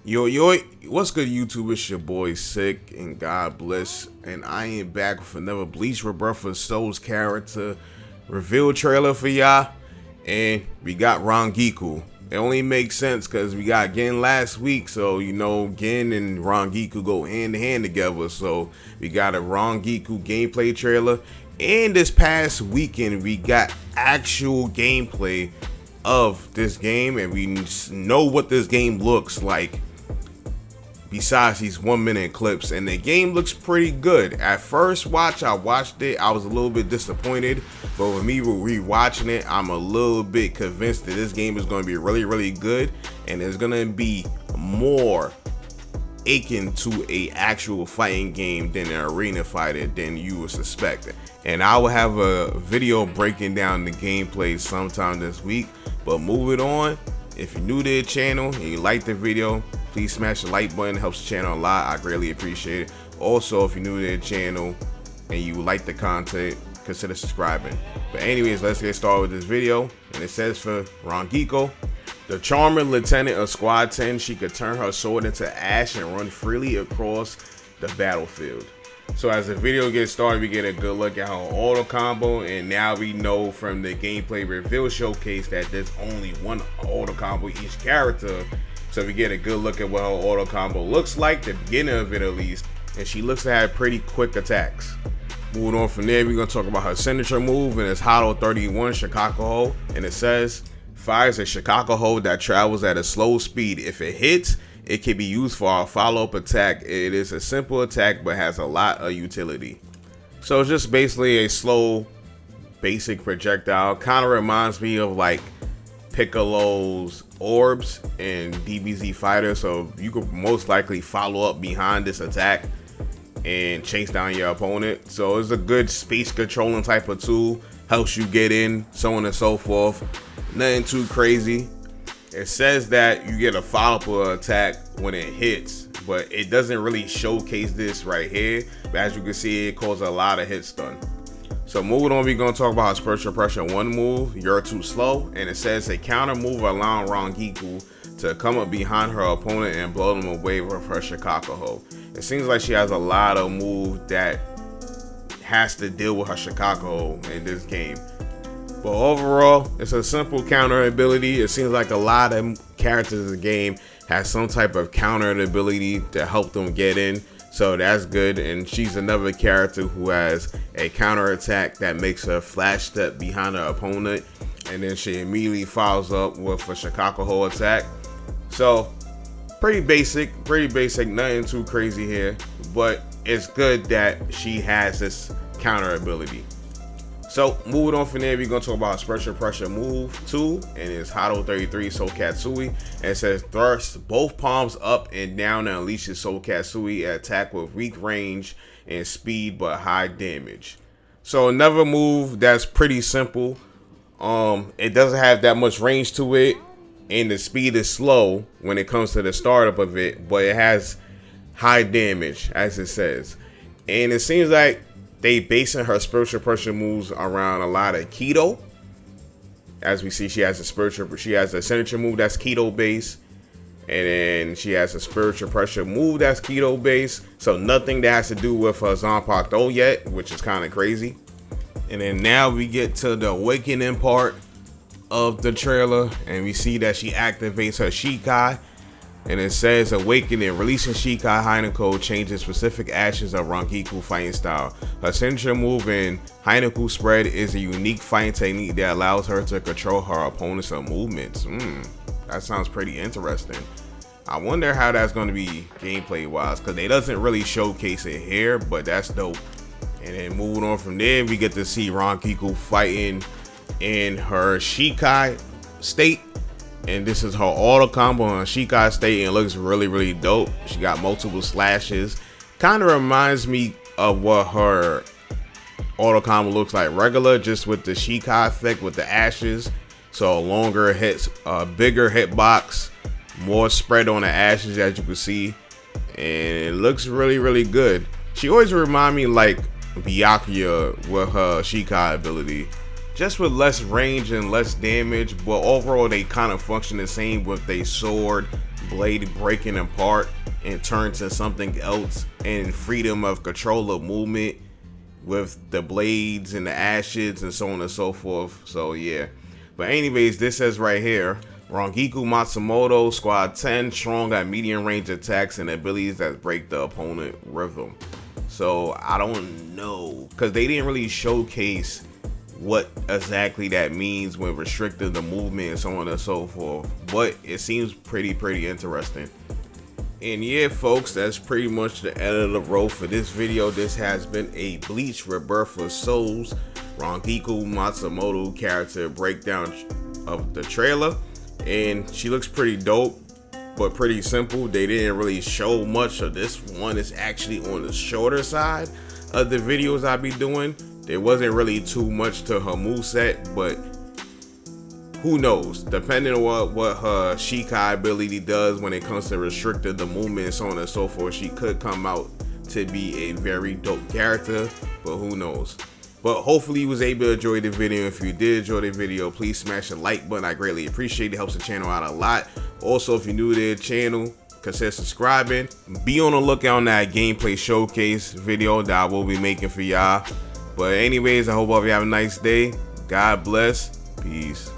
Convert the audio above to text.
Yo, what's good, YouTube? It's your boy Sick, and God bless. And I am back with another Bleach Rebirth for Soul's character reveal trailer for y'all. And we got Rangiku. It only makes sense because we got Gen last week, so you know Gen and Rangiku go hand in hand together. So we got a Rangiku gameplay trailer. And this past weekend, we got actual gameplay of this game, and we know what this game looks like besides these 1 minute clips, and the game looks pretty good. At first watch, I watched it, I was a little bit disappointed, but with me rewatching it, I'm a little bit convinced that this game is going to be really good, and it's going to be more akin to a actual fighting game than an arena fighter than you would suspect. And I will have a video breaking down the gameplay sometime this week. But moving on, if you're new to the channel and you like the video, please smash the like button. It helps the channel a lot. I greatly appreciate it. Also, if you're new to the channel and you like the content, consider subscribing. But anyways, let's get started with this video. And it says for Rangiku, the charming lieutenant of Squad 10, she could turn her sword into ash and run freely across the battlefield. So as the video gets started, we get a good look at her auto combo, and now we know from the gameplay reveal showcase that there's only one auto combo each character. So we get a good look at what her auto combo looks like, the beginning of it at least, and she looks to have pretty quick attacks. Moving on from there, we're going to talk about her signature move, and it's Hado 31 Shikakuho, and it says, fires a Shikakuho that travels at a slow speed. If it hits, it can be used for a follow-up attack. It is a simple attack but has a lot of utility. So it's just basically a slow, basic projectile. Kind of reminds me of like Piccolo's orbs in DBZ Fighter. So you could most likely follow up behind this attack and chase down your opponent. So it's a good space controlling type of tool. Helps you get in, so on and so forth. Nothing too crazy. It says that you get a follow-up attack when it hits, but it doesn't really showcase this right here. But as you can see, it causes a lot of hit stun. So moving on, we're going to talk about her Spiritual Pressure 1 move, You're Too Slow. And it says a counter move allowing Rangiku to come up behind her opponent and blow them away with her Shikakuho. It seems like she has a lot of moves that has to deal with her Shikakuho in this game. But overall, it's a simple counter ability. It seems like a lot of characters in the game has some type of counter ability to help them get in. So that's good. And she's another character who has a counter attack that makes her flash step behind her opponent. And then she immediately follows up with a Shikakuho attack. So pretty basic, nothing too crazy here. But it's good that she has this counter ability. So moving on from there, we're going to talk about Spiritual Pressure move 2, and it's Hado 33 Soul Katsui. And it says thrust both palms up and down and unleashes Soul Katsui, attack with weak range and speed but high damage. So another move that's pretty simple. It doesn't have that much range to it, and the speed is slow when it comes to the startup of it, but it has high damage, as it says. And it seems like they basing her Spiritual Pressure moves around a lot of keto. As we see, she has a signature move that's keto based, and then she has a Spiritual Pressure move that's keto based. So nothing that has to do with her Zanpakuto yet, which is kind of crazy. And then now we get to the awakening part of the trailer, and we see that she activates her Shikai. And it says awakening, releasing Shikai Hinaku changes specific actions of Rangiku fighting style. Her signature move in Hinaku spread is a unique fighting technique that allows her to control her opponent's movements. That sounds pretty interesting. I wonder how that's going to be gameplay wise, because it doesn't really showcase it here, but that's dope. And then moving on from there, we get to see Rangiku fighting in her Shikai state. And this is her auto combo on Shikai state, and it looks really dope. She got multiple slashes. Kind of reminds me of what her auto combo looks like regular, just with the Shikai effect with the ashes. So longer hits, bigger hitbox, more spread on the ashes, as you can see. And it looks really good. She always remind me like Byakuya with her Shikai ability. just with less range and less damage, but overall they kind of function the same with their sword blade breaking apart and turn to something else, and freedom of control of movement with the blades and the ashes and so on and so forth. So yeah, but anyways, this says right here, Rangiku Matsomoto, squad 10, strong at medium range attacks and abilities that break the opponent rhythm. So I don't know, because they didn't really showcase what exactly that means when restricting the movement and so on and so forth, but it seems pretty interesting. And yeah, folks, that's pretty much the end of the road for this video. This has been a Bleach Rebirth for Souls Rangiku Matsomoto character breakdown of the trailer, and she looks pretty dope but pretty simple. They didn't really show much of this one. Is actually on the shorter side of the videos I be doing. There wasn't really too much to her moveset, but who knows? Depending on what her Shikai ability does when it comes to restricting the movement and so on and so forth, she could come out to be a very dope character, but who knows? But hopefully you was able to enjoy the video. If you did enjoy the video, please smash the like button. I greatly appreciate it. Helps the channel out a lot. Also, if you're new to the channel, consider subscribing. Be on the lookout on that gameplay showcase video that I will be making for y'all. But anyways, I hope all of you have a nice day. God bless. Peace.